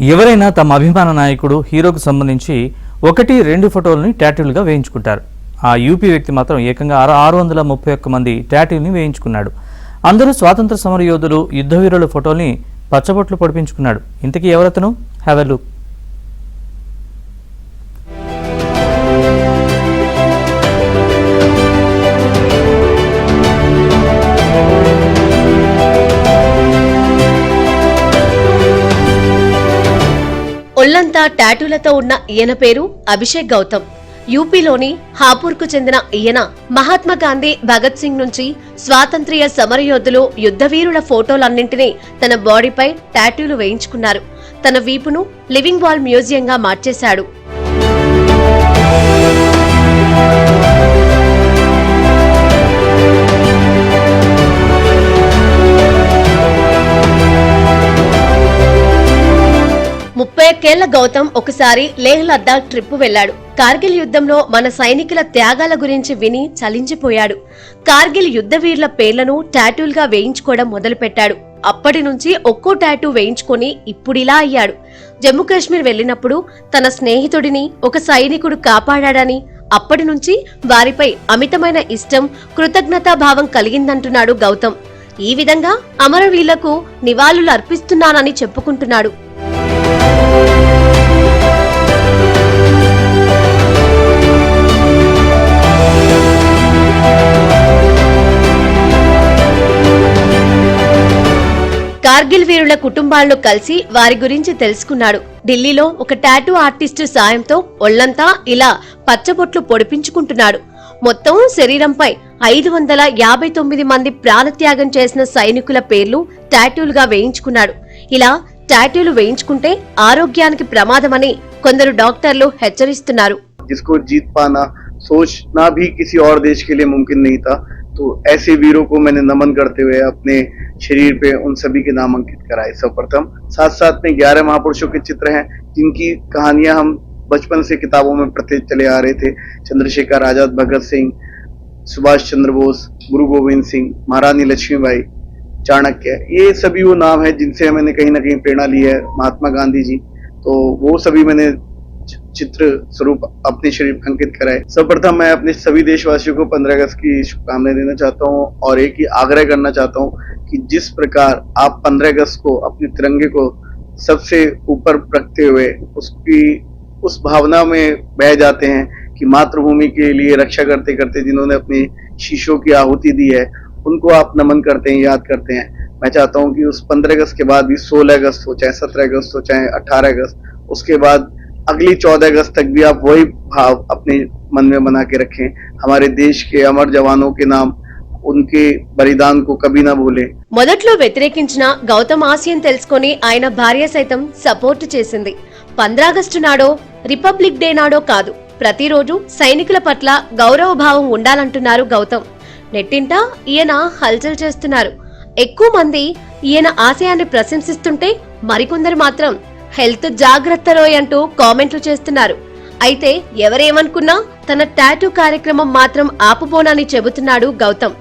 ఎవరైనా తమ అభిమాన నాయకుడు హీరోకు సంబంధించి 1-2 ఫోటోలని టాటూలుగా వేయించుకుంటారు. ఆ యూపీ వ్యక్తి మాత్రం ఏకంగా 631 మంది టాటూని వేయించుకున్నాడు. అందరూ స్వాతంత్ర సమర యోధులు, యుద్ధ వీరుల ఫోటోల్ని పచ్చబొట్లు పొడిపించుకున్నాడు. ఇంతకీ ఎవరతను? Have a look. ఒళ్లంతా టాటూలతో ఉన్న ఈయన పేరు అభిషేక్ గౌతమ్. యూపీలోని హాపూర్కు చెందిన ఈయన మహాత్మా గాంధీ, భగత్ సింగ్ నుంచి స్వాతంత్ర్య సమరయోధులు, యుద్ధవీరుల ఫోటోలన్నింటినీ తన బాడీపై టాటూలు వేయించుకున్నారు. తన వీపును లివింగ్ వాల్ మ్యూజియంగా మార్చేశాడు. కేళ్ల గౌతమ్ ఒకసారి లేహ్ లద్దాఖ్ ట్రిప్ వెళ్లాడు. కార్గిల్ యుద్ధంలో మన సైనికుల త్యాగాల గురించి విని చలించిపోయాడు. కార్గిల్ యుద్ధ వీరుల పేర్లను టాటూలుగా వేయించుకోవడం మొదలుపెట్టాడు. అప్పటి నుంచి ఒక్కో టాటూ వేయించుకొని ఇప్పుడిలా అయ్యాడు. జమ్మూ కాశ్మీర్ వెళ్లినప్పుడు తన స్నేహితుడిని ఒక సైనికుడు కాపాడాడని, అప్పటి నుంచి వారిపై అమితమైన ఇష్టం, కృతజ్ఞతాభావం కలిగిందంటున్నాడు గౌతమ్. ఈ విధంగా అమరవీరులకు నివాళులు అర్పిస్తున్నానని చెప్పుకుంటున్నాడు. కార్గిల్ వీరుల కుటుంబాలను కలిసి వారి గురించి తెలుసుకున్నాడు. ఢిల్లీలో ఒక టాటూ ఆర్టిస్టు సాయంతో ఒళ్లంతా ఇలా పచ్చబొట్లు పొడిపించుకుంటున్నాడు. మొత్తం శరీరంపై 559 మంది ప్రాణత్యాగం చేసిన సైనికుల పేర్లు టాటూలుగా వేయించుకున్నాడు. ఇలా టాటూలు వేయించుకుంటే ఆరోగ్యానికి ప్రమాదమని కొందరు డాక్టర్లు హెచ్చరిస్తున్నారు. सोचना भी किसी और देश के लिए मुमकिन नहीं था, तो ऐसे वीरों को मैंने नमन करते हुए अपने शरीर पे उन सभी के नाम अंकित कराए। सर्वप्रथम साथ में 11 महापुरुषों के चित्र हैं जिनकी कहानियां हम बचपन से किताबों में पढ़ते चले आ रहे थे। चंद्रशेखर आजाद, भगत सिंह, सुभाष चंद्र बोस, गुरु गोविंद सिंह, महारानी लक्ष्मीबाई, चाणक्य, ये सभी वो नाम है जिनसे मैंने कहीं ना कहीं प्रेरणा ली है। महात्मा गांधी जी, तो वो सभी मैंने चित्र स्वरूप अपने शरीर पर अंकित कराए। सर्वप्रथम मैं अपने सभी देशवासियों को 15 अगस्त की शुभकामनाएं देना चाहता हूं और एक ही आग्रह करना चाहता हूं कि जिस प्रकार आप 15 अगस्त को अपने तिरंगे को सबसे ऊपर रखते हुए उसकी उस भावना में बह जाते हैं कि मातृभूमि के लिए रक्षा करते करते जिन्होंने अपनी शीशों की आहुति दी है उनको आप नमन करते हैं, याद करते हैं। मैं चाहता हूं कि उस 15 अगस्त के बाद भी 16 अगस्त हो, चाहे 17 अगस्त हो, चाहे 18 अगस्त, उसके बाद अगली 14 अगस्त तक भी आप वही भाव अपने मन में बना के रखें। हमारे देश के अमर जवानों के नाम, उनके बलिदान को कभी ना भूलें। మొదట్లో వ్యతిరేకించిన గౌతమ్ ఆశయం తెలుసుకొని ఆయన భార్య సైతం సపోర్ట్ చేసింది. 15 ఆగస్టు నాడో, రిపబ్లిక్ డే నాడో కాదు, ప్రతిరోజు సైనికుల పట్ల గౌరవ భావం ఉండాలంటున్నారు గౌతమ్. నెట్టింట ఈయన హల్చల్ చేస్తున్నారు. ఎక్కువ మంది ఈయన ఆశయాన్ని ప్రశంసిస్తుంటే మరికొందరు మాత్రం హెల్త్ జాగ్రత్త రోయ్ అంటూ కామెంట్లు చేస్తున్నారు. అయితే ఎవరేమనుకున్నా తన టాటూ కార్యక్రమం మాత్రం ఆపుబోనని చెబుతున్నాడు గౌతమ్.